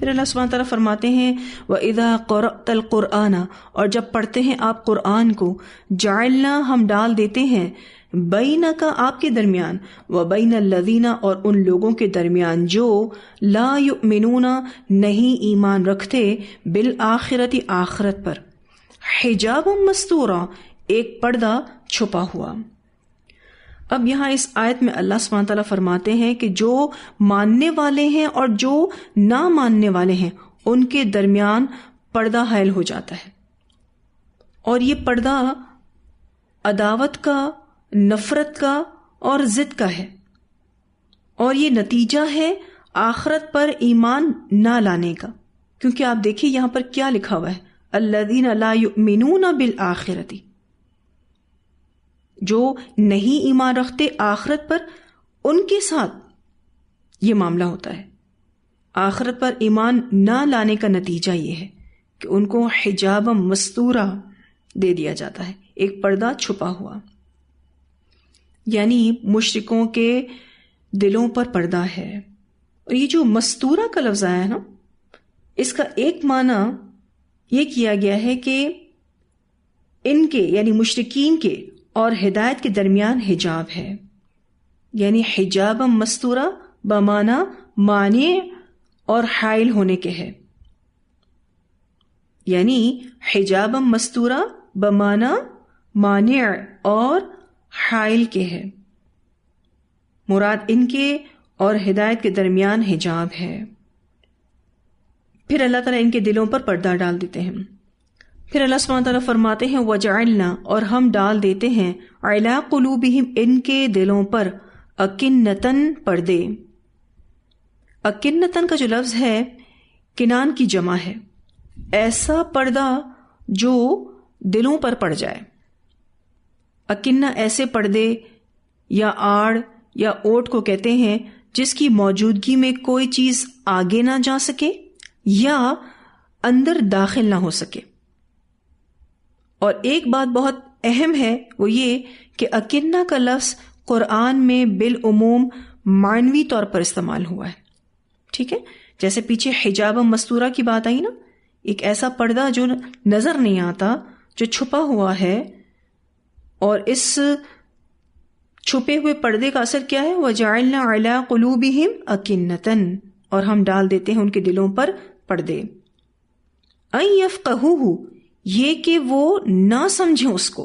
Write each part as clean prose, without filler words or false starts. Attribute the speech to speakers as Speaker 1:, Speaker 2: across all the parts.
Speaker 1: پھر اللہ سبحانہ تعالیٰ فرماتے ہیں وَإِذَا قَرَأْتَ الْقُرْآنَ، اور جب پڑھتے ہیں آپ قرآن کو، جَعَلْنَا، ہم ڈال دیتے ہیں، بینک، آپ کے درمیان، وبین الذین، اور ان لوگوں کے درمیان جو لا یؤمنون، نہیں ایمان رکھتے، بالآخرۃ، آخرت پر، حجاب مستورا، ایک پردہ چھپا ہوا۔ اب یہاں اس آیت میں اللہ سبحانہ تعالیٰ فرماتے ہیں کہ جو ماننے والے ہیں اور جو نہ ماننے والے ہیں ان کے درمیان پردہ حائل ہو جاتا ہے، اور یہ پردہ عداوت کا، نفرت کا اور ضد کا ہے، اور یہ نتیجہ ہے آخرت پر ایمان نہ لانے کا، کیونکہ آپ دیکھیے یہاں پر کیا لکھا ہوا ہے، الذین لا یؤمنون بالآخرۃ، جو نہیں ایمان رکھتے آخرت پر، ان کے ساتھ یہ معاملہ ہوتا ہے۔ آخرت پر ایمان نہ لانے کا نتیجہ یہ ہے کہ ان کو حجاب مستورہ دے دیا جاتا ہے، ایک پردہ چھپا ہوا، یعنی مشرکوں کے دلوں پر پردہ ہے۔ اور یہ جو مستورہ کا لفظ آیا ہے نا، اس کا ایک معنی یہ کیا گیا ہے کہ ان کے یعنی مشرکین کے اور ہدایت کے درمیان حجاب ہے، یعنی حجاب مستورہ بمعنی مانع اور حائل ہونے کے ہے، یعنی حجاب مستورہ بمعنی مانع اور حائل کے ہے، مراد ان کے اور ہدایت کے درمیان حجاب ہے۔ پھر اللہ تعالیٰ ان کے دلوں پر پردہ ڈال دیتے ہیں۔ پھر اللہ سبحانہ تعالیٰ فرماتے ہیں وَجَعَلْنَا، اور ہم ڈال دیتے ہیں، عَلَىٰ قُلُوبِهِمْ، ان کے دلوں پر، أَكِنَّةً، پردے۔ أَكِنَّةً کا جو لفظ ہے کنان کی جمع ہے، ایسا پردہ جو دلوں پر پڑ جائے۔ اکنہ ایسے پردے یا آڑ یا اوٹ کو کہتے ہیں جس کی موجودگی میں کوئی چیز آگے نہ جا سکے یا اندر داخل نہ ہو سکے۔ اور ایک بات بہت اہم ہے، وہ یہ کہ اکنہ کا لفظ قرآن میں بالعموم معنوی طور پر استعمال ہوا ہے، ٹھیک ہے؟ جیسے پیچھے حجاب مستورہ کی بات آئی نا، ایک ایسا پردہ جو نظر نہیں آتا، جو چھپا ہوا ہے، اور اس چھپے ہوئے پردے کا اثر کیا ہے؟ وَجَعَلْنَا عَلَىٰ قُلُوبِهِمْ أَكِنَّةً، اور ہم ڈال دیتے ہیں ان کے دلوں پر پردے۔ أَن يَفْقَهُوهُ، یہ کہ وہ نہ سمجھیں اس کو۔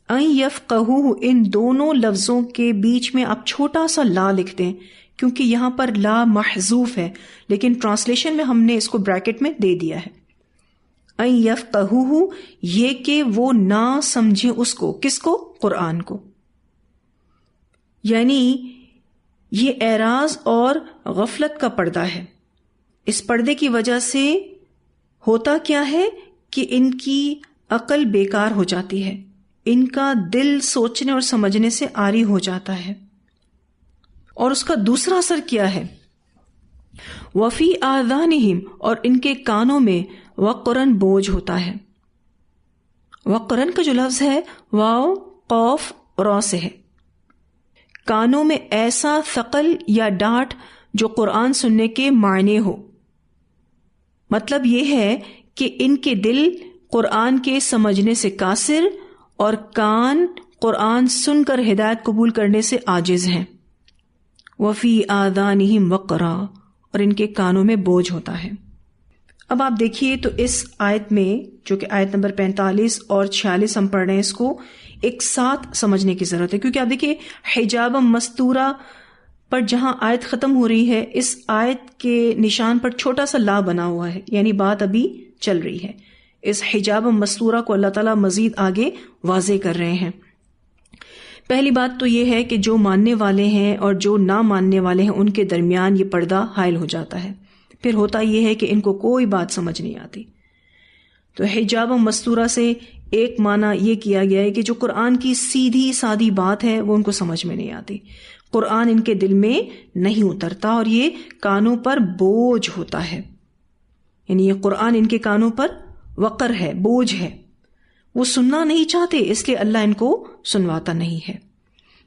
Speaker 1: أَن يَفْقَهُوهُ، ان دونوں لفظوں کے بیچ میں آپ چھوٹا سا لا لکھ دیں، کیونکہ یہاں پر لا محذوف ہے، لیکن ٹرانسلیشن میں ہم نے اس کو بریکٹ میں دے دیا ہے۔ أَن يَفْقَهُوهُ، یہ کہ وہ نہ سمجھیں اس کو، کس کو؟ قرآن کو۔ یعنی یہ اعراض اور غفلت کا پردہ ہے۔ اس پردے کی وجہ سے ہوتا کیا ہے کہ ان کی عقل بیکار ہو جاتی ہے، ان کا دل سوچنے اور سمجھنے سے عاری ہو جاتا ہے۔ اور اس کا دوسرا اثر کیا ہے؟ وفی آذانہم، اور ان کے کانوں میں وقرن، بوجھ ہوتا ہے۔ وقرن کا جو لفظ ہے واو قوف را سے ہے۔ کانوں میں ایسا ثقل یا ڈانٹ جو قرآن سننے کے معنی ہو، مطلب یہ ہے کہ ان کے دل قرآن کے سمجھنے سے قاصر اور کان قرآن سن کر ہدایت قبول کرنے سے عاجز ہیں۔ وفی آذانہم وقرا، اور ان کے کانوں میں بوجھ ہوتا ہے۔ اب آپ دیکھیے تو اس آیت میں، جو کہ آیت نمبر 45 اور 46 ہم پڑھ رہے ہیں، اس کو ایک ساتھ سمجھنے کی ضرورت ہے، کیونکہ آپ دیکھیے حجاب مستورہ پر جہاں آیت ختم ہو رہی ہے، اس آیت کے نشان پر چھوٹا سا لا بنا ہوا ہے، یعنی بات ابھی چل رہی ہے۔ اس حجاب مستورہ کو اللہ تعالیٰ مزید آگے واضح کر رہے ہیں۔ پہلی بات تو یہ ہے کہ جو ماننے والے ہیں اور جو نہ ماننے والے ہیں ان کے درمیان یہ پردہ حائل ہو جاتا ہے۔ پھر ہوتا یہ ہے کہ ان کو کوئی بات سمجھ نہیں آتی۔ تو حجاب مستورہ سے ایک معنی یہ کیا گیا ہے کہ جو قرآن کی سیدھی سادی بات ہے وہ ان کو سمجھ میں نہیں آتی، قرآن ان کے دل میں نہیں اترتا، اور یہ کانوں پر بوجھ ہوتا ہے، یعنی یہ قرآن ان کے کانوں پر وقر ہے، بوجھ ہے، وہ سننا نہیں چاہتے، اس لیے اللہ ان کو سنواتا نہیں ہے۔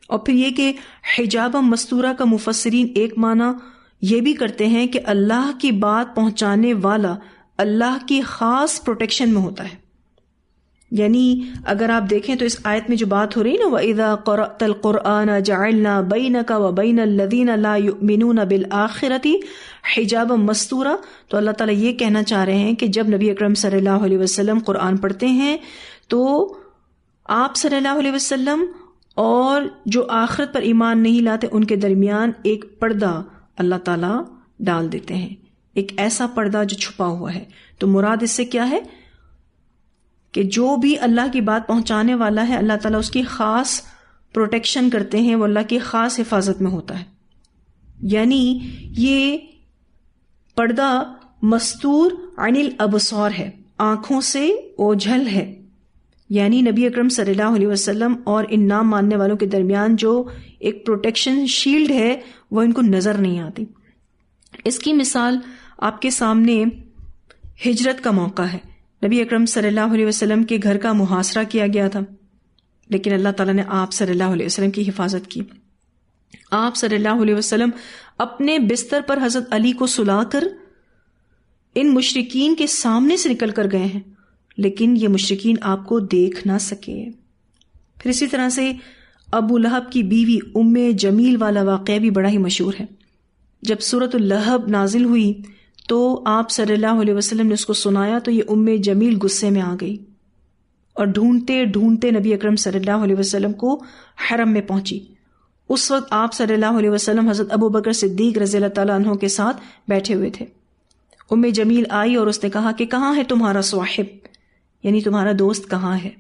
Speaker 1: اور پھر یہ کہ حجاب مستورہ کا مفسرین ایک معنی یہ بھی کرتے ہیں کہ اللہ کی بات پہنچانے والا اللہ کی خاص پروٹیکشن میں ہوتا ہے. یعنی اگر آپ دیکھیں تو اس آیت میں جو بات ہو رہی نا وَإِذَا قَرَأْتَ الْقُرْآنَ جَعَلْنَا بَيْنَكَ وَبَيْنَ الَّذِينَ لَا يُؤْمِنُونَ بِالْآخِرَةِ حِجَابًا مَسْتُورًا، تو اللہ تعالیٰ یہ کہنا چاہ رہے ہیں کہ جب نبی اکرم صلی اللہ علیہ وسلم قرآن پڑھتے ہیں تو آپ صلی اللہ علیہ وسلم اور جو آخرت پر ایمان نہیں لاتے ان کے درمیان ایک پردہ اللہ تعالیٰ ڈال دیتے ہیں، ایک ایسا پردہ جو چھپا ہوا ہے. تو مراد اس سے کیا ہے کہ جو بھی اللہ کی بات پہنچانے والا ہے اللہ تعالیٰ اس کی خاص پروٹیکشن کرتے ہیں، وہ اللہ کی خاص حفاظت میں ہوتا ہے. یعنی یہ پردہ مستور عن الابصار ہے، آنکھوں سے اوجھل ہے. یعنی نبی اکرم صلی اللہ علیہ وسلم اور ان نام ماننے والوں کے درمیان جو ایک پروٹیکشن شیلڈ ہے وہ ان کو نظر نہیں آتی. اس کی مثال آپ کے سامنے ہجرت کا موقع ہے. نبی اکرم صلی اللہ علیہ وسلم کے گھر کا محاصرہ کیا گیا تھا، لیکن اللہ تعالیٰ نے آپ صلی اللہ علیہ وسلم کی حفاظت کی. آپ صلی اللہ علیہ وسلم اپنے بستر پر حضرت علی کو سلا کر ان مشرکین کے سامنے سے نکل کر گئے ہیں، لیکن یہ مشرکین آپ کو دیکھ نہ سکے. پھر اسی طرح سے ابو لہب کی بیوی ام جمیل والا واقعہ بھی بڑا ہی مشہور ہے. جب سورۃ اللہب نازل ہوئی تو آپ صلی اللہ علیہ وسلم نے اس کو سنایا تو یہ ام جمیل غصے میں آ گئی اور ڈھونڈتے ڈھونڈتے نبی اکرم صلی اللہ علیہ وسلم کو حرم میں پہنچی. اس وقت آپ صلی اللہ علیہ وسلم حضرت ابو بکر صدیق رضی اللہ تعالیٰ عنہ کے ساتھ بیٹھے ہوئے تھے. ام جمیل آئی اور اس نے کہا کہ کہاں ہے تمہارا صاحب، یعنی تمہارا دوست کہاں ہے.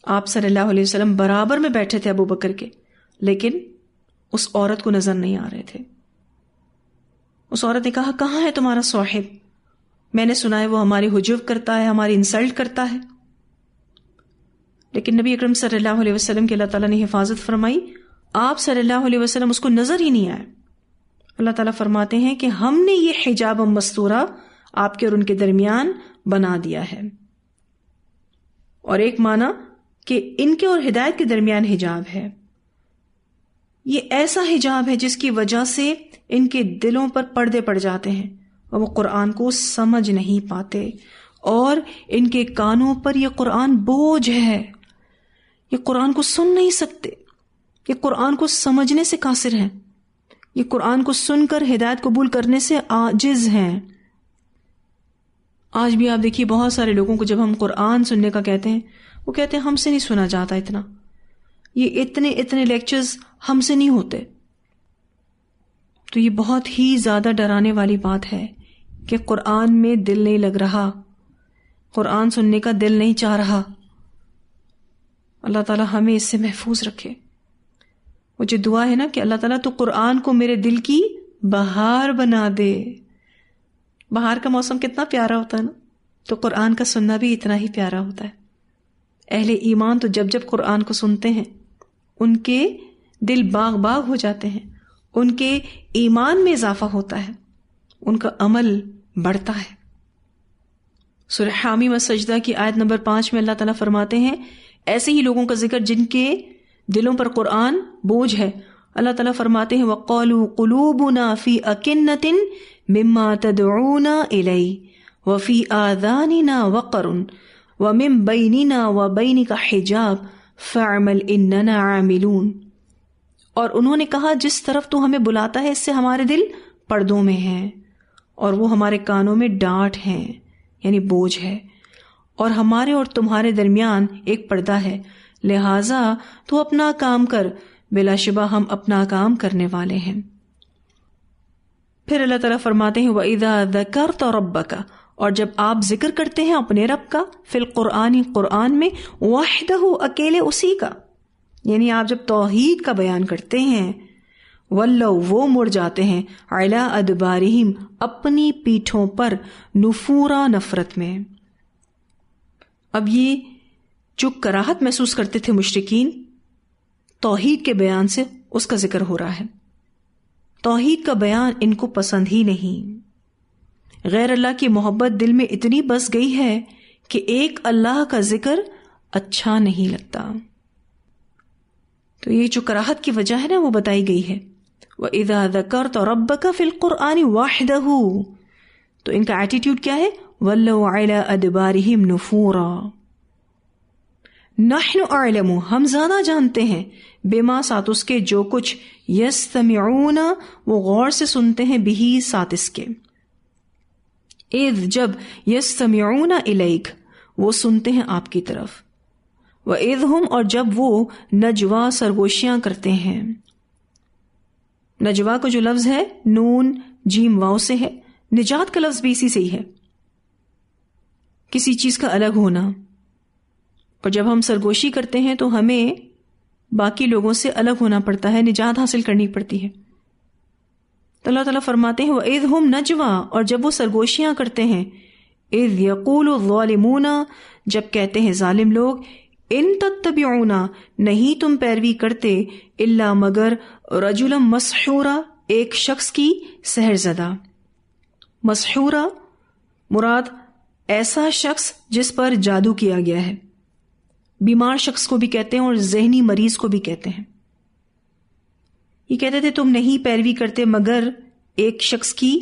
Speaker 1: آپ صلی اللہ علیہ وسلم برابر میں بیٹھے تھے ابو بکر کے، لیکن اس عورت کو نظر نہیں آ رہے تھے. اس عورت نے کہا کہاں ہے تمہارا صاحب، میں نے سنا ہے وہ ہماری حجب کرتا ہے، ہماری انسلٹ کرتا ہے. لیکن نبی اکرم صلی اللہ علیہ وسلم کی اللہ تعالیٰ نے حفاظت فرمائی، آپ صلی اللہ علیہ وسلم اس کو نظر ہی نہیں آئے. اللہ تعالیٰ فرماتے ہیں کہ ہم نے یہ حجاب مستورہ آپ کے اور ان کے درمیان بنا دیا ہے. اور ایک معنی کہ ان کے اور ہدایت کے درمیان حجاب ہے. یہ ایسا حجاب ہے جس کی وجہ سے ان کے دلوں پر پردے پڑ جاتے ہیں اور وہ قرآن کو سمجھ نہیں پاتے، اور ان کے کانوں پر یہ قرآن بوجھ ہے، یہ قرآن کو سن نہیں سکتے، یہ قرآن کو سمجھنے سے قاصر ہیں، یہ قرآن کو سن کر ہدایت قبول کرنے سے عاجز ہیں. آج بھی آپ دیکھیے بہت سارے لوگوں کو جب ہم قرآن سننے کا کہتے ہیں وہ کہتے ہیں ہم سے نہیں سنا جاتا اتنا، یہ اتنے لیکچرز ہم سے نہیں ہوتے. تو یہ بہت ہی زیادہ ڈرانے والی بات ہے کہ قرآن میں دل نہیں لگ رہا، قرآن سننے کا دل نہیں چاہ رہا. اللہ تعالیٰ ہمیں اس سے محفوظ رکھے. وہ جو دعا ہے نا کہ اللہ تعالیٰ تو قرآن کو میرے دل کی بہار بنا دے. بہار کا موسم کتنا پیارا ہوتا ہے نا، تو قرآن کا سننا بھی اتنا ہی پیارا ہوتا ہے. اہل ایمان تو جب جب قرآن کو سنتے ہیں ان کے دل باغ باغ ہو جاتے ہیں، ان کے ایمان میں اضافہ ہوتا ہے، ان کا عمل بڑھتا ہے. سورہ حامیم السجدہ کی آیت نمبر 5 میں اللہ تعالیٰ فرماتے ہیں ایسے ہی لوگوں کا ذکر جن کے دلوں پر قرآن بوجھ ہے. اللہ تعالیٰ فرماتے ہیں وَقَالُوا قُلُوبُنَا فِي أَكِنَّةٍ مِّمَّا تَدْعُونَا إِلَيْهِ وَفِي آذَانِنَا وَقْرٌ وَمِن بَيْنِنَا وَبَيْنِكَ حِجَابٌ فَاعْمَلْ إِنَّنَا عَامِلُونَ. اور انہوں نے کہا جس طرف تو ہمیں بلاتا ہے اس سے ہمارے دل پردوں میں ہیں اور وہ ہمارے کانوں میں ڈانٹ ہیں، یعنی بوجھ ہے، اور ہمارے اور تمہارے درمیان ایک پردہ ہے، لہٰذا تو اپنا کام کر، بلا شبہ ہم اپنا کام کرنے والے ہیں. پھر اللہ تعالیٰ فرماتے ہیں وَإِذَا ذَكَرْتَ رَبَّكَ، اور جب آپ ذکر کرتے ہیں اپنے رب کا، فی القرآن، قرآن میں، وحدہ، اکیلے اسی کا، یعنی آپ جب توحید کا بیان کرتے ہیں، وَلَّوْا، وہ مڑ جاتے ہیں، عَلَىٰ أَدْبَارِهِمْ، اپنی پیٹھوں پر، نفورا، نفرت میں. اب یہ جو کراہت محسوس کرتے تھے مشرکین توحید کے بیان سے، اس کا ذکر ہو رہا ہے. توحید کا بیان ان کو پسند ہی نہیں. غیر اللہ کی محبت دل میں اتنی بس گئی ہے کہ ایک اللہ کا ذکر اچھا نہیں لگتا. تو یہ جو کراہت کی وجہ ہے نا وہ بتائی گئی ہے. وَإِذَا ذَكَرْتَ رَبَّكَ فِي الْقُرْآنِ وَحْدَهُ، تو ان کا ایٹیٹیوڈ کیا ہے؟ وَلَّوْا عَلَىٰ أَدْبَارِهِمْ نُفُورًا، نحن اعلم، ہم زیادہ جانتے ہیں، بما ساتھ اس کے، جو کچھ، یستمعون وہ غور سے سنتے ہیں، بھی ساتھ اس کے، اذ جب، یستمعون الیک وہ سنتے ہیں آپ کی طرف، وَإِذْ هُمْ اور جب وہ نجوا سرگوشیاں کرتے ہیں۔ نجوا کو جو لفظ ہے نون جیم واو سے ہے، نجات کا لفظ بھی اسی سے ہی ہے، کسی چیز کا الگ ہونا، اور جب ہم سرگوشی کرتے ہیں تو ہمیں باقی لوگوں سے الگ ہونا پڑتا ہے، نجات حاصل کرنی پڑتی ہے۔ تو اللہ تعالیٰ فرماتے ہیں وَإِذْ هُمْ نَجْوَىٰ اور جب وہ سرگوشیاں کرتے ہیں، اِذْ يَقُولُ الظَّالِمُونَ جب کہتے ہیں ظالم لوگ، ان تتبعون نہیں تم پیروی کرتے، الا مگر رجلا مسحورا ایک شخص کی سحر زدہ۔ مسحورا مراد ایسا شخص جس پر جادو کیا گیا ہے، بیمار شخص کو بھی کہتے ہیں اور ذہنی مریض کو بھی کہتے ہیں۔ یہ کہتے تھے تم نہیں پیروی کرتے مگر ایک شخص کی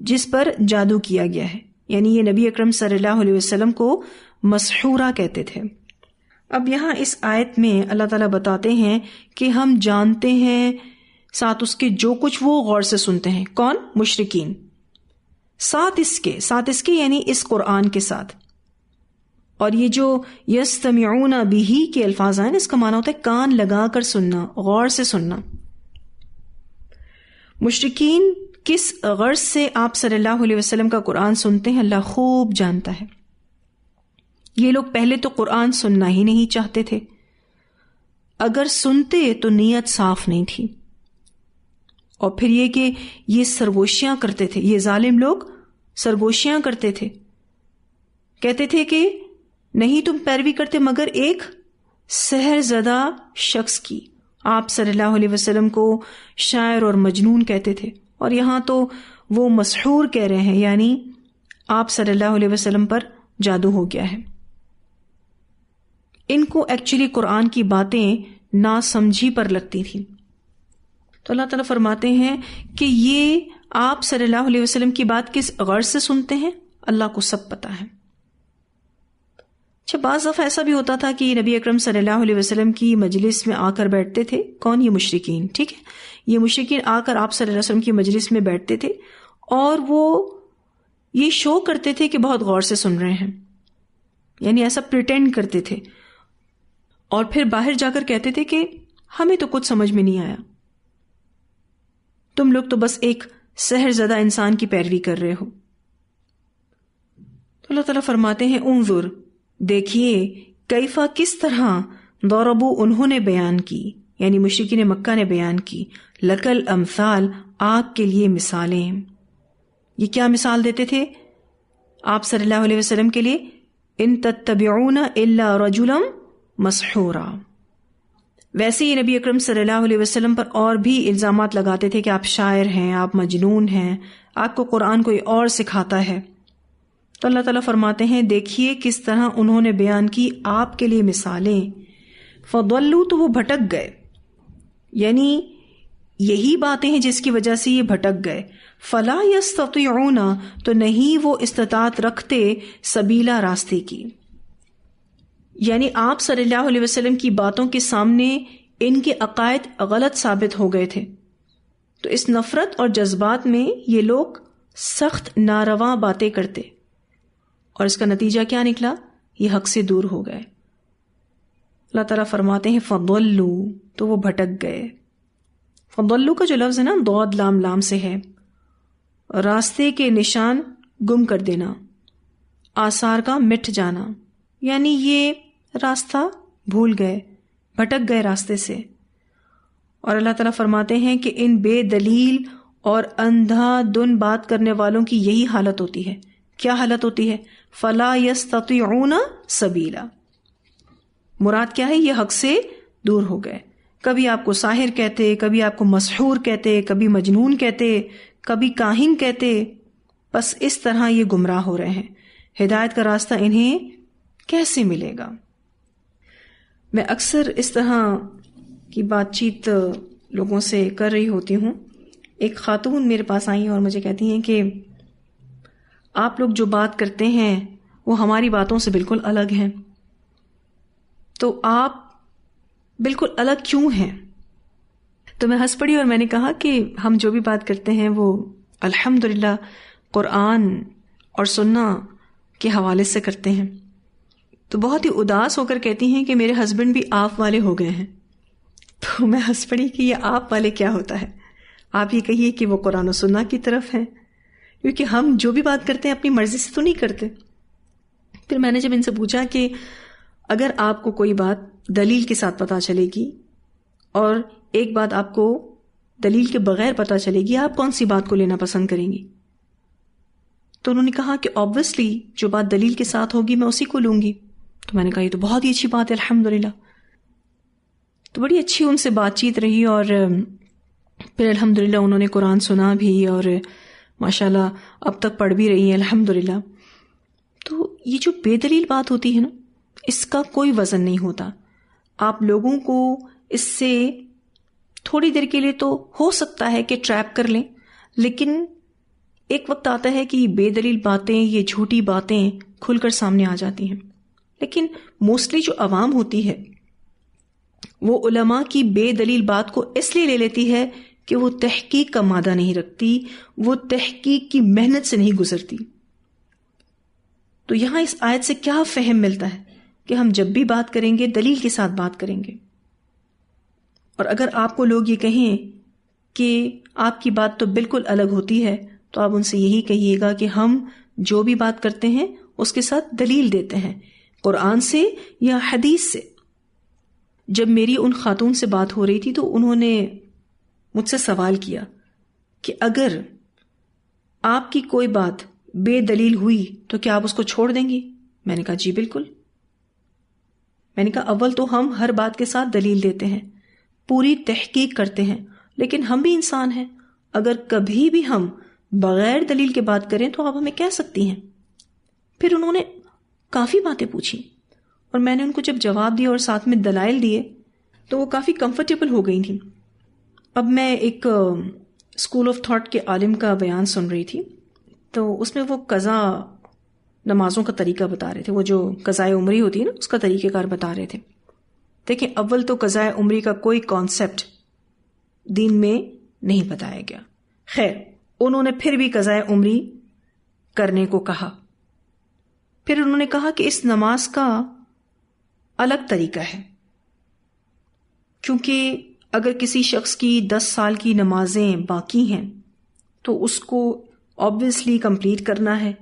Speaker 1: جس پر جادو کیا گیا ہے، یعنی یہ نبی اکرم صلی اللہ علیہ وسلم کو مسحورا کہتے تھے۔ اب یہاں اس آیت میں اللہ تعالیٰ بتاتے ہیں کہ ہم جانتے ہیں ساتھ اس کے جو کچھ وہ غور سے سنتے ہیں۔ کون؟ مشرکین۔ ساتھ اس کے یعنی اس قرآن کے ساتھ۔ اور یہ جو یستمعون بہ کے الفاظ ہیں اس کا معنی ہوتا ہے کان لگا کر سننا، غور سے سننا۔ مشرکین کس غرض سے آپ صلی اللہ علیہ وسلم کا قرآن سنتے ہیں اللہ خوب جانتا ہے۔ یہ لوگ پہلے تو قرآن سننا ہی نہیں چاہتے تھے، اگر سنتے تو نیت صاف نہیں تھی، اور پھر یہ کہ یہ سرگوشیاں کرتے تھے، یہ ظالم لوگ سرگوشیاں کرتے تھے، کہتے تھے کہ نہیں تم پیروی کرتے مگر ایک سحر زدہ شخص کی۔ آپ صلی اللہ علیہ وسلم کو شاعر اور مجنون کہتے تھے، اور یہاں تو وہ مسحور کہہ رہے ہیں، یعنی آپ صلی اللہ علیہ وسلم پر جادو ہو گیا ہے۔ ان کو ایکچولی قرآن کی باتیں نا سمجھی پر لگتی تھی، تو اللہ تعالیٰ فرماتے ہیں کہ یہ آپ صلی اللہ علیہ وسلم کی بات کس غرض سے سنتے ہیں اللہ کو سب پتا ہے۔ اچھا، بعض دفعہ ایسا بھی ہوتا تھا کہ نبی اکرم صلی اللہ علیہ وسلم کی مجلس میں آ کر بیٹھتے تھے، کون؟ یہ مشرکین، ٹھیک ہے، یہ مشرکین آ کر آپ صلی اللہ علیہ وسلم کی مجلس میں بیٹھتے تھے اور وہ یہ شو کرتے تھے کہ بہت غور سے سن رہے ہیں، یعنی ایسا پریٹینڈ کرتے تھے، اور پھر باہر جا کر کہتے تھے کہ ہمیں تو کچھ سمجھ میں نہیں آیا، تم لوگ تو بس ایک سحر زدہ انسان کی پیروی کر رہے ہو۔ تو اللہ تعالیٰ فرماتے ہیں انظر دیکھیے، کیفا کس طرح، ضربوا انہوں نے بیان کی، یعنی مشرکین مکہ نے بیان کی، لکل امثال آپ کے لیے مثالیں۔ یہ کیا مثال دیتے تھے آپ صلی اللہ علیہ وسلم کے لیے؟ ان تتبعون الا رجلا مسحورا۔ ویسے ہی نبی اکرم صلی اللہ علیہ وسلم پر اور بھی الزامات لگاتے تھے کہ آپ شاعر ہیں، آپ مجنون ہیں، آپ کو قرآن کوئی اور سکھاتا ہے۔ تو اللہ تعالیٰ فرماتے ہیں دیکھیے کس طرح انہوں نے بیان کی آپ کے لیے مثالیں، فضلوا تو وہ بھٹک گئے، یعنی یہی باتیں ہیں جس کی وجہ سے یہ بھٹک گئے، فلا یستطیعون تو نہیں وہ استطاعت رکھتے، سبیلا راستے کی، یعنی آپ صلی اللہ علیہ وسلم کی باتوں کے سامنے ان کے عقائد غلط ثابت ہو گئے تھے، تو اس نفرت اور جذبات میں یہ لوگ سخت ناروا باتیں کرتے، اور اس کا نتیجہ کیا نکلا؟ یہ حق سے دور ہو گئے۔ اللہ تعالیٰ فرماتے ہیں فضلوا تو وہ بھٹک گئے۔ فضلوا کا جو لفظ ہے نا ضاد لام لام سے ہے، راستے کے نشان گم کر دینا، آثار کا مٹ جانا، یعنی یہ راستہ بھول گئے، بھٹک گئے راستے سے۔ اور اللہ تعالیٰ فرماتے ہیں کہ ان بے دلیل اور اندھا دن بات کرنے والوں کی یہی حالت ہوتی ہے۔ کیا حالت ہوتی ہے؟ فلا یستطیعون سبیلا، مراد کیا ہے؟ یہ حق سے دور ہو گئے۔ کبھی آپ کو ساحر کہتے، کبھی آپ کو مسحور کہتے، کبھی مجنون کہتے، کبھی کاہن کہتے، بس اس طرح یہ گمراہ ہو رہے ہیں، ہدایت کا راستہ انہیں کیسے ملے گا؟ میں اکثر اس طرح کی بات چیت لوگوں سے کر رہی ہوتی ہوں ایک خاتون میرے پاس آئی اور مجھے کہتی ہیں کہ آپ لوگ جو بات کرتے ہیں وہ ہماری باتوں سے بالکل الگ ہیں، تو آپ بالکل الگ کیوں ہیں؟ تو میں ہنس پڑی اور میں نے کہا کہ ہم جو بھی بات کرتے ہیں وہ الحمدللہ قرآن اور سنہ کے حوالے سے کرتے ہیں. تو بہت ہی اداس ہو کر کہتی ہیں کہ میرے ہسبینڈ بھی آپ والے ہو گئے ہیں. تو میں ہنس پڑی کہ یہ آپ والے کیا ہوتا ہے؟ آپ یہ کہیے کہ وہ قرآن و سنہ کی طرف ہیں، کیونکہ ہم جو بھی بات کرتے ہیں اپنی مرضی سے تو نہیں کرتے. پھر میں نے جب ان سے پوچھا کہ اگر آپ کو کوئی بات دلیل کے ساتھ پتہ چلے گی اور ایک بات آپ کو دلیل کے بغیر پتہ چلے گی، آپ کون سی بات کو لینا پسند کریں گی؟ تو انہوں نے کہا کہ obviously جو بات دلیل کے ساتھ ہوگی میں اسی کو لوں گی. تو میں نے کہا یہ تو بہت ہی اچھی بات ہے الحمدللہ. تو بڑی اچھی ان سے بات چیت رہی اور پھر الحمدللہ انہوں نے قرآن سنا بھی اور ماشاءاللہ اب تک پڑھ بھی رہی ہیں الحمدللہ. تو یہ جو بے دلیل بات ہوتی ہے نا، اس کا کوئی وزن نہیں ہوتا. آپ لوگوں کو اس سے تھوڑی دیر کے لیے تو ہو سکتا ہے کہ ٹریپ کر لیں، لیکن ایک وقت آتا ہے کہ یہ بے دلیل باتیں، یہ جھوٹی باتیں کھل کر سامنے آ جاتی ہیں. لیکن موسٹلی جو عوام ہوتی ہے وہ علماء کی بے دلیل بات کو اس لیے لے لیتی ہے کہ وہ تحقیق کا مادہ نہیں رکھتی، وہ تحقیق کی محنت سے نہیں گزرتی. تو یہاں اس آیت سے کیا فہم ملتا ہے کہ ہم جب بھی بات کریں گے دلیل کے ساتھ بات کریں گے. اور اگر آپ کو لوگ یہ کہیں کہ آپ کی بات تو بالکل الگ ہوتی ہے تو آپ ان سے یہی کہیے گا کہ ہم جو بھی بات کرتے ہیں اس کے ساتھ دلیل دیتے ہیں، قرآن سے یا حدیث سے. جب میری ان خاتون سے بات ہو رہی تھی تو انہوں نے مجھ سے سوال کیا کہ اگر آپ کی کوئی بات بے دلیل ہوئی تو کیا آپ اس کو چھوڑ دیں گی؟ میں نے کہا جی بالکل. میں نے کہا اول تو ہم ہر بات کے ساتھ دلیل دیتے ہیں، پوری تحقیق کرتے ہیں، لیکن ہم بھی انسان ہیں، اگر کبھی بھی ہم بغیر دلیل کے بات کریں تو آپ ہمیں کہہ سکتی ہیں. پھر انہوں نے کافی باتیں پوچھی اور میں نے ان کو جب جواب دیا اور ساتھ میں دلائل دیے تو وہ کافی کمفرٹیبل ہو گئی تھیں. اب میں ایک اسکول آف تھاٹ کے عالم کا بیان سن رہی تھی، تو اس میں وہ قضا نمازوں کا طریقہ بتا رہے تھے، وہ جو قضائے عمری ہوتی ہے نا اس کا طریقہ کار بتا رہے تھے. دیکھیں اول تو قضائے عمری کا کوئی کانسیپٹ دین میں نہیں بتایا گیا. خیر انہوں نے پھر بھی قضائے عمری کرنے کو کہا. پھر انہوں نے کہا کہ اس نماز کا الگ طریقہ ہے، کیونکہ اگر کسی شخص کی 10 سال کی نمازیں باقی ہیں تو اس کو obviously کمپلیٹ کرنا ہے،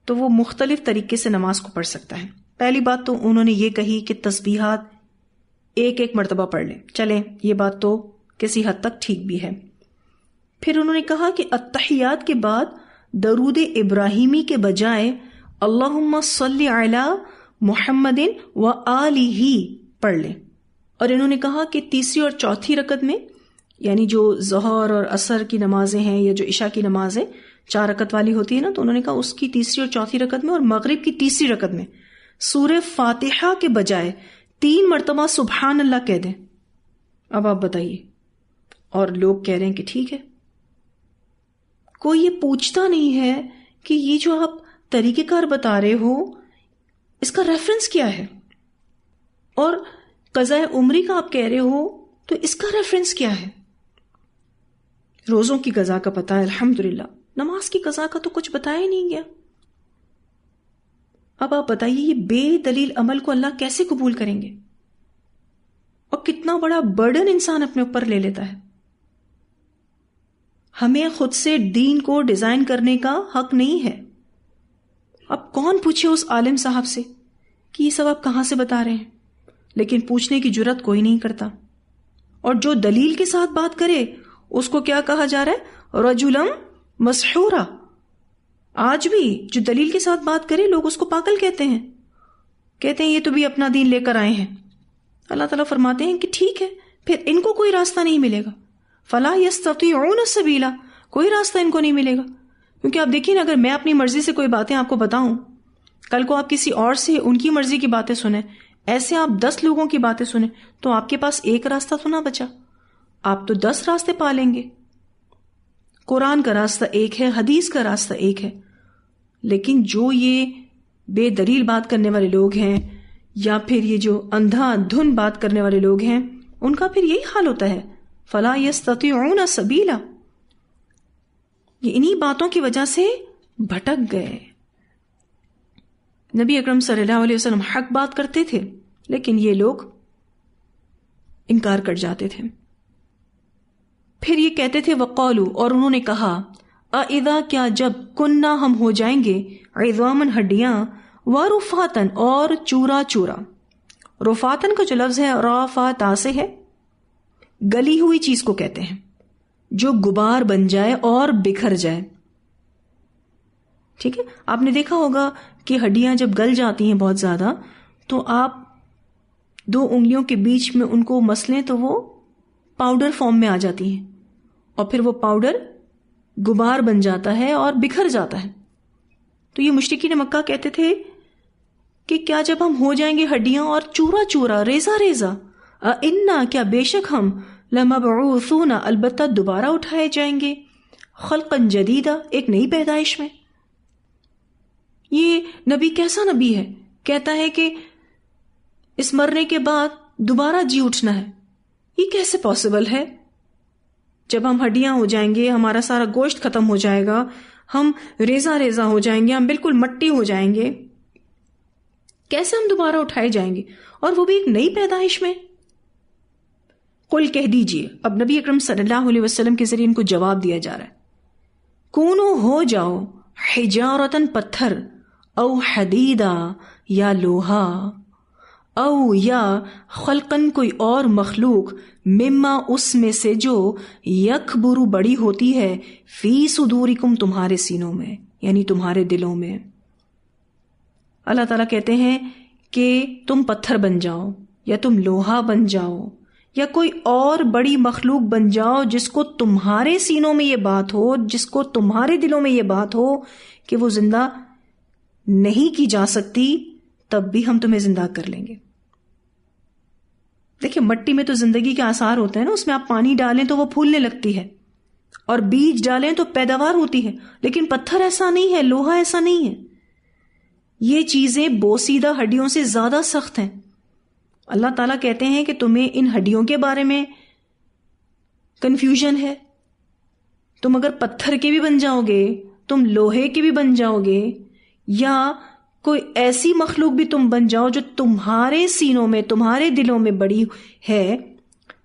Speaker 1: تو وہ مختلف طریقے سے نماز کو پڑھ سکتا ہے. پہلی بات تو انہوں نے یہ کہی کہ تسبیحات ایک ایک مرتبہ پڑھ لیں. چلیں یہ بات تو کسی حد تک ٹھیک بھی ہے. پھر انہوں نے کہا کہ التحیات کے بعد درود ابراہیمی کے بجائے اللہم صلی علی محمد و آلہ پڑھ لیں. اور انہوں نے کہا کہ تیسری اور چوتھی رکعت میں، یعنی جو ظہر اور عصر کی نمازیں ہیں یا جو عشاء کی نمازیں 4 رکعت والی ہوتی ہے نا، تو انہوں نے کہا اس کی تیسری اور چوتھی رکعت میں اور مغرب کی تیسری رکعت میں سورہ فاتحہ کے بجائے 3 مرتبہ سبحان اللہ کہہ دیں. اب آپ بتائیے. اور لوگ کہہ رہے ہیں کہ ٹھیک ہے. کوئی یہ پوچھتا نہیں ہے کہ یہ جو آپ طریقہ کار بتا رہے ہو اس کا ریفرنس کیا ہے، اور قضاء عمری کا آپ کہہ رہے ہو تو اس کا ریفرنس کیا ہے. روزوں کی قضا کا پتہ ہے الحمدللہ، نماز کی قضا کا تو کچھ بتایا ہی نہیں گیا. اب آپ بتائیے یہ بے دلیل عمل کو اللہ کیسے قبول کریں گے، اور کتنا بڑا برڈن انسان اپنے اوپر لے لیتا ہے. ہمیں خود سے دین کو ڈیزائن کرنے کا حق نہیں ہے. اب کون پوچھے اس عالم صاحب سے کہ یہ سب آپ کہاں سے بتا رہے ہیں، لیکن پوچھنے کی جرات کوئی نہیں کرتا. اور جو دلیل کے ساتھ بات کرے اس کو کیا کہا جا رہا ہے؟ رجلا مسحورا. آج بھی جو دلیل کے ساتھ بات کرے لوگ اس کو پاگل کہتے ہیں یہ تو بھی اپنا دین لے کر آئے ہیں. اللہ تعالیٰ فرماتے ہیں کہ ٹھیک ہے، پھر ان کو کوئی راستہ نہیں ملے گا. فلا یستطیعون السبیلا، کوئی راستہ ان کو نہیں ملے گا. کیونکہ آپ دیکھیں نا، اگر میں اپنی مرضی سے کوئی باتیں آپ کو بتاؤں، کل کو آپ کسی اور سے ان کی مرضی کی باتیں سنیں، ایسے آپ 10 لوگوں کی باتیں سنیں، تو آپ کے پاس ایک راستہ تو نہ بچا. آپ تو 10 راستے پالیں گے. قرآن کا راستہ ایک ہے، حدیث کا راستہ ایک ہے. لیکن جو یہ بے دلیل بات کرنے والے لوگ ہیں یا پھر یہ جو اندھا دھن بات کرنے والے لوگ ہیں، ان کا پھر یہی حال ہوتا ہے. فلا یستطیعون سبیلا، یہ انہی باتوں کی وجہ سے بھٹک گئے. نبی اکرم صلی اللہ علیہ وسلم حق بات کرتے تھے لیکن یہ لوگ انکار کر جاتے تھے. پھر یہ کہتے تھے وقالو، اور انہوں نے کہا اذا، کیا جب کننا ہم ہو جائیں گے عظامن ہڈیاں، ورفاتن اور چورا چورا. رفاتن کا جو لفظ ہے رافاتا سے ہے، گلی ہوئی چیز کو کہتے ہیں جو غبار بن جائے اور بکھر جائے. ٹھیک ہے، آپ نے دیکھا ہوگا کہ ہڈیاں جب گل جاتی ہیں بہت زیادہ تو آپ 2 انگلیوں کے بیچ میں ان کو مسلیں تو وہ پاؤڈر فارم میں آ جاتی ہیں اور پھر وہ پاؤڈر غبار بن جاتا ہے اور بکھر جاتا ہے. تو یہ مشرکین مکہ کہتے تھے کہ کیا جب ہم ہو جائیں گے ہڈیاں اور چورا چورا، ریزہ ریزہ، انا، کیا بے شک ہم، لمبعوثون، البتہ دوبارہ اٹھائے جائیں گے، خلقا جدیدہ، ایک نئی پیدائش میں. یہ نبی کیسا نبی ہے؟ کہتا ہے کہ اس مرنے کے بعد دوبارہ جی اٹھنا ہے. یہ کیسے پاسبل ہے؟ جب ہم ہڈیاں ہو جائیں گے، ہمارا سارا گوشت ختم ہو جائے گا، ہم ریزہ ریزہ ہو جائیں گے، ہم بالکل مٹی ہو جائیں گے، کیسے ہم دوبارہ اٹھائے جائیں گے، اور وہ بھی ایک نئی پیدائش میں؟ قل، کہہ دیجئے. اب نبی اکرم صلی اللہ علیہ وسلم کے ذریعے ان کو جواب دیا جا رہا ہے، کونو، ہو جاؤ، حجارتن، پتھر، او حدیدہ، یا لوہا، او یا خلقن، کوئی اور مخلوق، مما، اس میں سے جو یکبرو، بڑی ہوتی ہے، فی صدورکم، تمہارے سینوں میں، یعنی تمہارے دلوں میں. اللہ تعالیٰ کہتے ہیں کہ تم پتھر بن جاؤ یا تم لوہا بن جاؤ یا کوئی اور بڑی مخلوق بن جاؤ جس کو تمہارے سینوں میں یہ بات ہو، جس کو تمہارے دلوں میں یہ بات ہو کہ وہ زندہ نہیں کی جا سکتی، تب بھی ہم تمہیں زندہ کر لیں گے. دیکھیں، مٹی میں تو زندگی کے آثار ہوتے ہیں نا، اس میں آپ پانی ڈالیں تو وہ پھولنے لگتی ہے اور بیج ڈالیں تو پیداوار ہوتی ہے. لیکن پتھر ایسا نہیں ہے، لوہا ایسا نہیں ہے. یہ چیزیں بوسیدہ ہڈیوں سے زیادہ سخت ہیں. اللہ تعالیٰ کہتے ہیں کہ تمہیں ان ہڈیوں کے بارے میں کنفیوژن ہے، تم اگر پتھر کے بھی بن جاؤ گے، تم لوہے کے بھی بن جاؤ گے، یا کوئی ایسی مخلوق بھی تم بن جاؤ جو تمہارے سینوں میں، تمہارے دلوں میں بڑی ہے،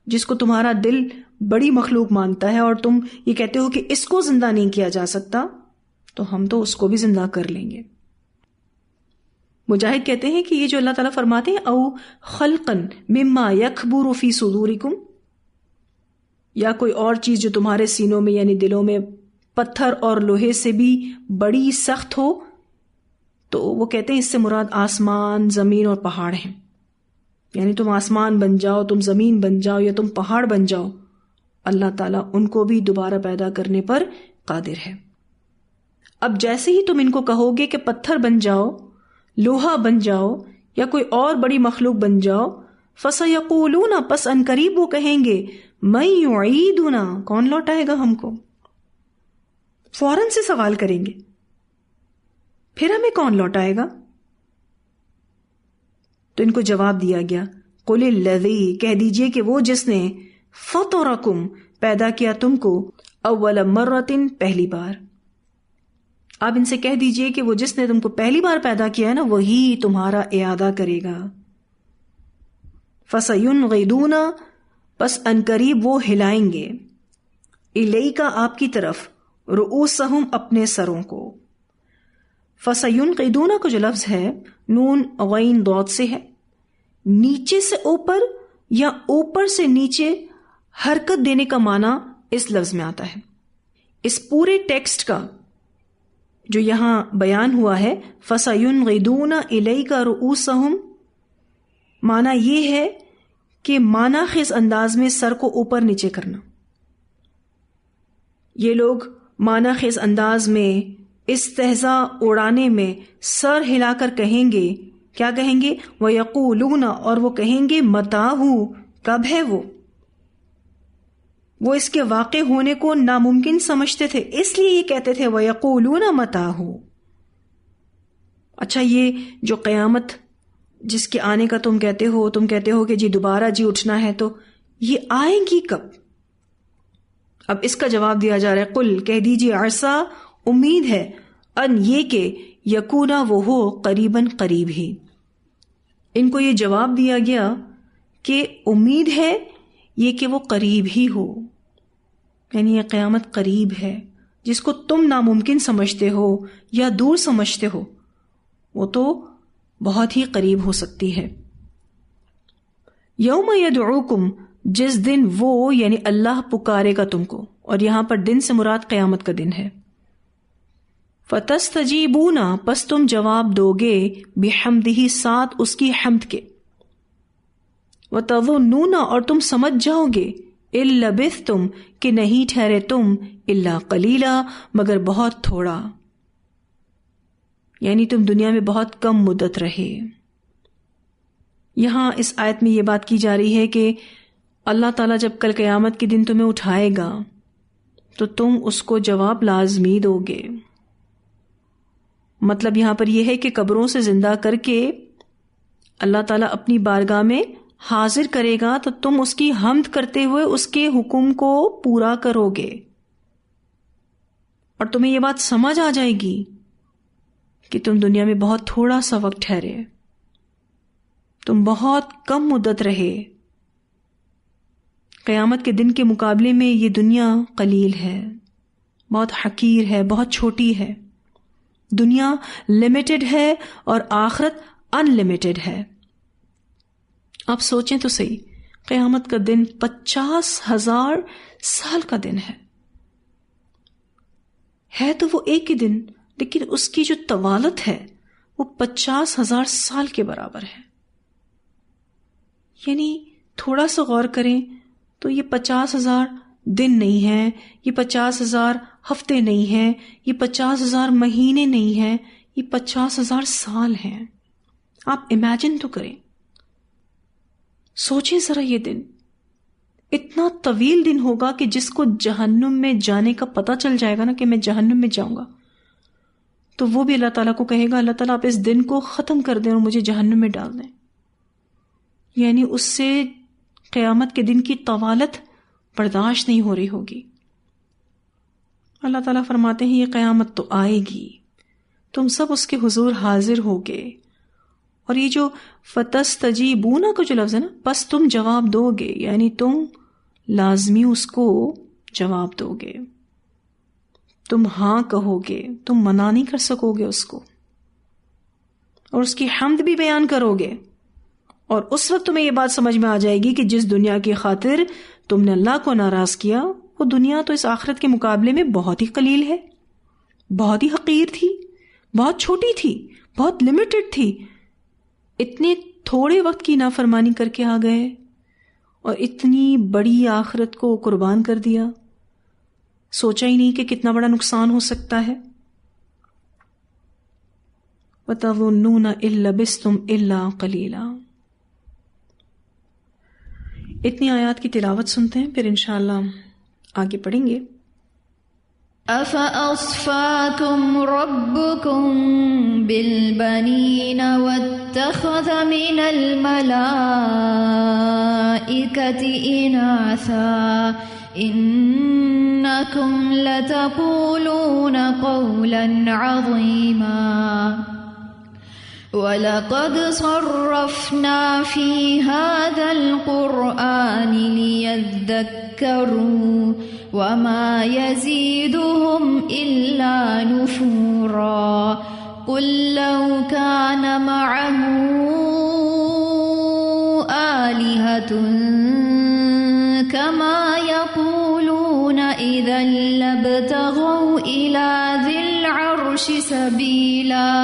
Speaker 1: جس کو تمہارا دل بڑی مخلوق مانتا ہے، اور تم یہ کہتے ہو کہ اس کو زندہ نہیں کیا جا سکتا، تو ہم تو اس کو بھی زندہ کر لیں گے. مجاہد کہتے ہیں کہ یہ جو اللہ تعالیٰ فرماتے ہیں او خلقن مما یکبر فی صدورکم، یا کوئی اور چیز جو تمہارے سینوں میں یعنی دلوں میں پتھر اور لوہے سے بھی بڑی سخت ہو، تو وہ کہتے ہیں اس سے مراد آسمان، زمین اور پہاڑ ہیں. یعنی تم آسمان بن جاؤ، تم زمین بن جاؤ، یا تم پہاڑ بن جاؤ، اللہ تعالیٰ ان کو بھی دوبارہ پیدا کرنے پر قادر ہے. اب جیسے ہی تم ان کو کہو گے کہ پتھر بن جاؤ، لوہا بن جاؤ، یا کوئی اور بڑی مخلوق بن جاؤ، فَسَيَقُولُونَ، پس ان قریب وہ کہیں گے، مَن يُعِيدُنَا، کون لوٹائے گا ہم کو؟ فوراً سے سوال کریں گے، پھر ہمیں کون لوٹائے گا؟ تو ان کو جواب دیا گیا، قُلِ الَّذِي، کہہ دیجئے کہ وہ جس نے، فَطَرَكُمْ، پیدا کیا تم کو، اول مرتن، پہلی بار. آپ ان سے کہہ دیجئے کہ وہ جس نے تم کو پہلی بار پیدا کیا ہے نا، وہی تمہارا اعادہ کرے گا. فَسَيُنْغِضُونَ، پس انقریب وہ ہلائیں گے، الیک، آپ کی طرف، رؤوسہم، اپنے سروں کو. فَسَيُنْغِضُونَ کا جو لفظ ہے نون غین ضاد سے ہے، نیچے سے اوپر یا اوپر سے نیچے حرکت دینے کا معنی اس لفظ میں آتا ہے. اس پورے ٹیکسٹ کا جو یہاں بیان ہوا ہے فَسَيُنْغِضُونَ إِلَيْكَ رُؤُوسَهُمْ، معنی یہ ہے کہ معنی خیز انداز میں سر کو اوپر نیچے کرنا. یہ لوگ معنی خیز انداز میں استہزاء اڑانے میں سر ہلا کر کہیں گے، کیا کہیں گے؟ وَيَقُولُونَ، اور وہ کہیں گے، مَتَاهُ، کب ہے وہ؟ وہ اس کے واقع ہونے کو ناممکن سمجھتے تھے، اس لیے یہ کہتے تھے وَيَقُولُونَ مَتَاهُ۔ اچھا، یہ جو قیامت جس کے آنے کا تم کہتے ہو کہ جی دوبارہ جی اٹھنا ہے، تو یہ آئے گی کب؟ اب اس کا جواب دیا جا رہا ہے، قل کہہ دیجیے، عسیٰ امید ہے، ان یہ کہ یکونا وہ ہو قریباً قریب ہی۔ ان کو یہ جواب دیا گیا کہ امید ہے یہ کہ وہ قریب ہی ہو، یعنی یہ قیامت قریب ہے، جس کو تم ناممکن سمجھتے ہو یا دور سمجھتے ہو وہ تو بہت ہی قریب ہو سکتی ہے۔ یوم یدعوکم، جس دن وہ یعنی اللہ پکارے گا تم کو، اور یہاں پر دن سے مراد قیامت کا دن ہے۔ فتستجیبون، پس تم جواب دو گے، بحمدہ، ساتھ اس کی حمد کے، وتظنون، اور تم سمجھ جاؤ گے، اِن لبثتم، کہ نہیں ٹھہرے تم، الا قلیلا، مگر بہت تھوڑا، یعنی تم دنیا میں بہت کم مدت رہے۔ یہاں اس آیت میں یہ بات کی جا رہی ہے کہ اللہ تعالیٰ جب کل قیامت کے دن تمہیں اٹھائے گا تو تم اس کو جواب لازمی دو گے۔ مطلب یہاں پر یہ ہے کہ قبروں سے زندہ کر کے اللہ تعالیٰ اپنی بارگاہ میں حاضر کرے گا تو تم اس کی حمد کرتے ہوئے اس کے حکم کو پورا کرو گے، اور تمہیں یہ بات سمجھ آ جائے گی کہ تم دنیا میں بہت تھوڑا سا وقت ٹھہرے، تم بہت کم مدت رہے، قیامت کے دن کے مقابلے میں یہ دنیا قلیل ہے، بہت حقیر ہے، بہت چھوٹی ہے۔ دنیا لمیٹڈ ہے اور آخرت ان لمیٹڈ ہے۔ آپ سوچیں تو صحیح، قیامت کا دن 50,000 سال کا دن ہے تو وہ ایک ہی دن، لیکن اس کی جو طوالت ہے وہ 50,000 سال کے برابر ہے۔ یعنی تھوڑا سا غور کریں تو یہ 50,000 دن نہیں ہیں، یہ 50,000 ہفتے نہیں ہیں، یہ 50,000 مہینے نہیں ہیں، یہ 50,000 سال ہیں۔ آپ امیجن تو کریں، سوچیں ذرا، یہ دن اتنا طویل دن ہوگا کہ جس کو جہنم میں جانے کا پتہ چل جائے گا نا کہ میں جہنم میں جاؤں گا، تو وہ بھی اللہ تعالیٰ کو کہے گا، اللہ تعالیٰ آپ اس دن کو ختم کر دیں اور مجھے جہنم میں ڈال دیں۔ یعنی اس سے قیامت کے دن کی طوالت برداشت نہیں ہو رہی ہوگی۔ اللہ تعالیٰ فرماتے ہیں یہ قیامت تو آئے گی، تم سب اس کے حضور حاضر ہوگے، اور یہ جو فتستجیبون کا جو لفظ ہے نا، پس تم جواب دو گے، یعنی تم لازمی اس کو جواب دو گے، تم ہاں کہو گے، تم منع نہیں کر سکو گے اس کو، اور اس کی حمد بھی بیان کرو گے، اور اس وقت تمہیں یہ بات سمجھ میں آ جائے گی کہ جس دنیا کی خاطر تم نے اللہ کو ناراض کیا وہ دنیا تو اس آخرت کے مقابلے میں بہت ہی قلیل ہے، بہت ہی حقیر تھی، بہت چھوٹی تھی، بہت لمیٹڈ تھی۔ اتنے تھوڑے وقت کی نافرمانی کر کے آ گئے اور اتنی بڑی آخرت کو قربان کر دیا، سوچا ہی نہیں کہ کتنا بڑا نقصان ہو سکتا ہے۔ وَتَظُنُّونَ إِن لَبِثْتُمْ إِلَّا قَلِيلًا۔ اتنی آیات کی تلاوت سنتے ہیں، پھر انشاءاللہ آگے پڑھیں گے۔
Speaker 2: أَفَأَصْفَاكُمْ رَبُّكُمْ بِالْبَنِينَ وَاتَّخَذَ مِنَ الْمَلَائِكَةِ إِنَاثًا إِنَّكُمْ لَتَقُولُونَ قَوْلًا عَظِيمًا وَلَقَدْ صَرَّفْنَا فِي هَذَا الْقُرْآنِ لِيَذَّكَّرُوا وَمَا يَزِيدُهُمْ إِلَّا نُفُورًا قُلْ لَوْ كَانَ مَعَهُ آلِهَةٌ كَمَا يَقُولُونَ إِذًا لَابْتَغَوْا إِلَى ذِي الْعَرْشِ سَبِيلًا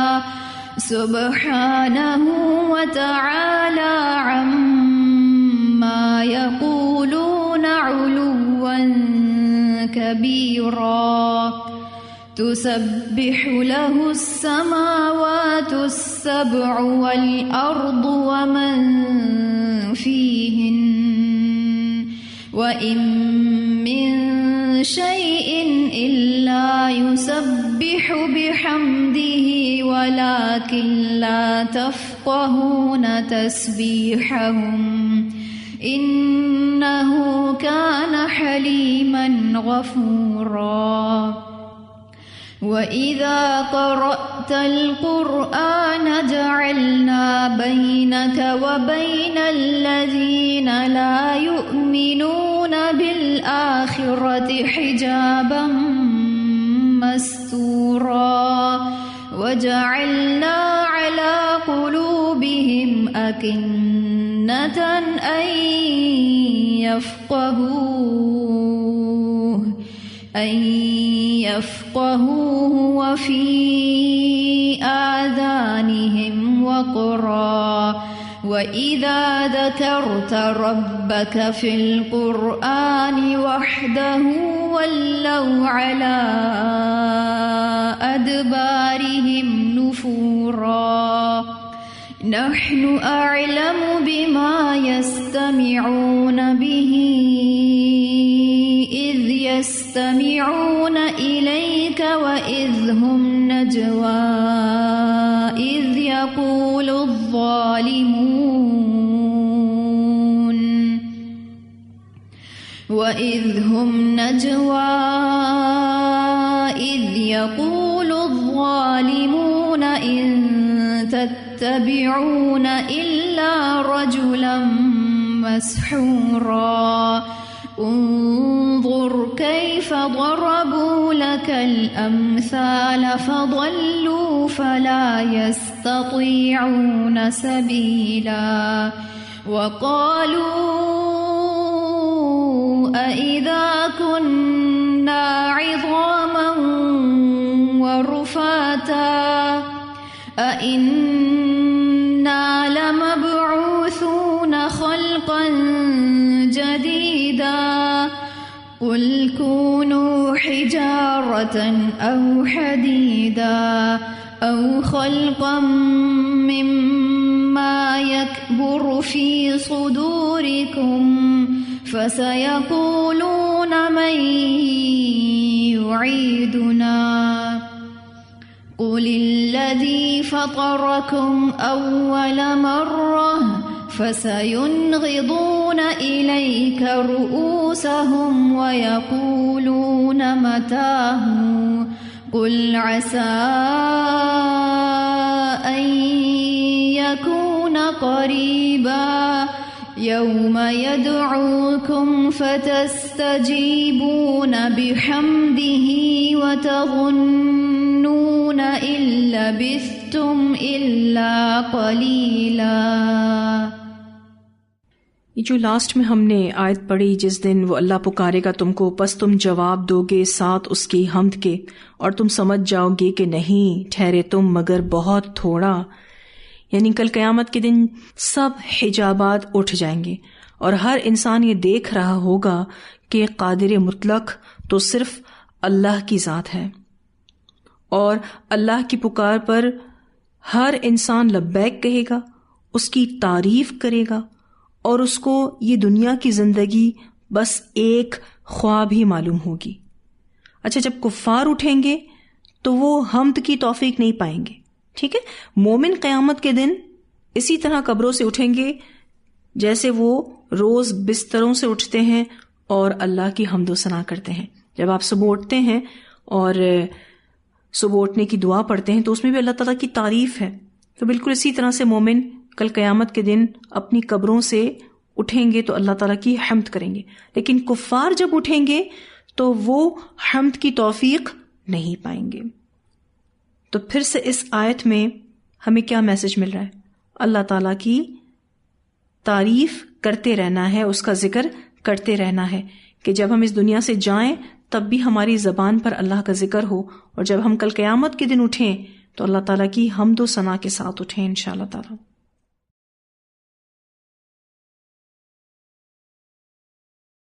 Speaker 2: سبحانه وتعالى عما يقولون علوا كبيرا تسبح له السماوات السبع والأرض ومن فيهن وإن من شيء إلا يسبح بحمده ولكن لا تفقهون تسبيحهم إنه كان حليما غفورا وَإِذَا قَرَأْتَ الْقُرْآنَ جَعَلْنَا بَيْنَكَ وَبَيْنَ الَّذِينَ لَا يُؤْمِنُونَ بِالْآخِرَةِ حِجَابًا مَسْتُورًا وَجَعَلْنَا عَلَى قُلُوبِهِمْ أَكِنَّةً أَن يفقهوه وفي آذانهم وقرا وإذا ذكرت ربك في القرآن وحده ولوا على أدبارهم نفورا نحن أعلم بما يستمعون به إذ يستمعون إليك وإذ هم نجوى إذ يقول الظالمون إن تتبعون إلا رجلا مسحورا انظر كيف ضربوا لك الأمثال فضلوا فلا يستطيعون سبيلا وقالوا أإذا كنا عظاما ورفاتا أإنا لمبعوثون خلقا جديدا قل كونوا حجارة أو حديدا أو خلقا مما يكبر في صدوركم فسيقولون من يعيدنا قل الذي فطركم أول مرة فسينغضون إليك رؤوسهم ويقولون متاه قل عسى أن يكون قريبا يوم يدعوكم فتستجيبون بحمده وتظنون إن لبثتم إلا قليلا.
Speaker 1: یہ جو لاسٹ میں ہم نے آیت پڑھی، جس دن وہ اللہ پکارے گا تم کو پس تم جواب دو گے ساتھ اس کی حمد کے، اور تم سمجھ جاؤ گے کہ نہیں ٹھہرے تم مگر بہت تھوڑا. یعنی کل قیامت کے دن سب حجابات اٹھ جائیں گے اور ہر انسان یہ دیکھ رہا ہوگا کہ قادر مطلق تو صرف اللہ کی ذات ہے، اور اللہ کی پکار پر ہر انسان لبیک کہے گا، اس کی تعریف کرے گا، اور اس کو یہ دنیا کی زندگی بس ایک خواب ہی معلوم ہوگی. اچھا، جب کفار اٹھیں گے تو وہ حمد کی توفیق نہیں پائیں گے. ٹھیک ہے، مومن قیامت کے دن اسی طرح قبروں سے اٹھیں گے جیسے وہ روز بستروں سے اٹھتے ہیں اور اللہ کی حمد و ثنا کرتے ہیں. جب آپ صبح اٹھتے ہیں اور صبح اٹھنے کی دعا پڑھتے ہیں تو اس میں بھی اللہ تعالیٰ کی تعریف ہے. تو بالکل اسی طرح سے مومن کل قیامت کے دن اپنی قبروں سے اٹھیں گے تو اللہ تعالیٰ کی حمد کریں گے. لیکن کفار جب اٹھیں گے تو وہ حمد کی توفیق نہیں پائیں گے. تو پھر سے اس آیت میں ہمیں کیا میسج مل رہا ہے؟ اللہ تعالیٰ کی تعریف کرتے رہنا ہے، اس کا ذکر کرتے رہنا ہے کہ جب ہم اس دنیا سے جائیں تب بھی ہماری زبان پر اللہ کا ذکر ہو، اور جب ہم کل قیامت کے دن اٹھیں تو اللہ تعالیٰ کی حمد و ثنا کے ساتھ اٹھیں انشاءاللہ تعالیٰ.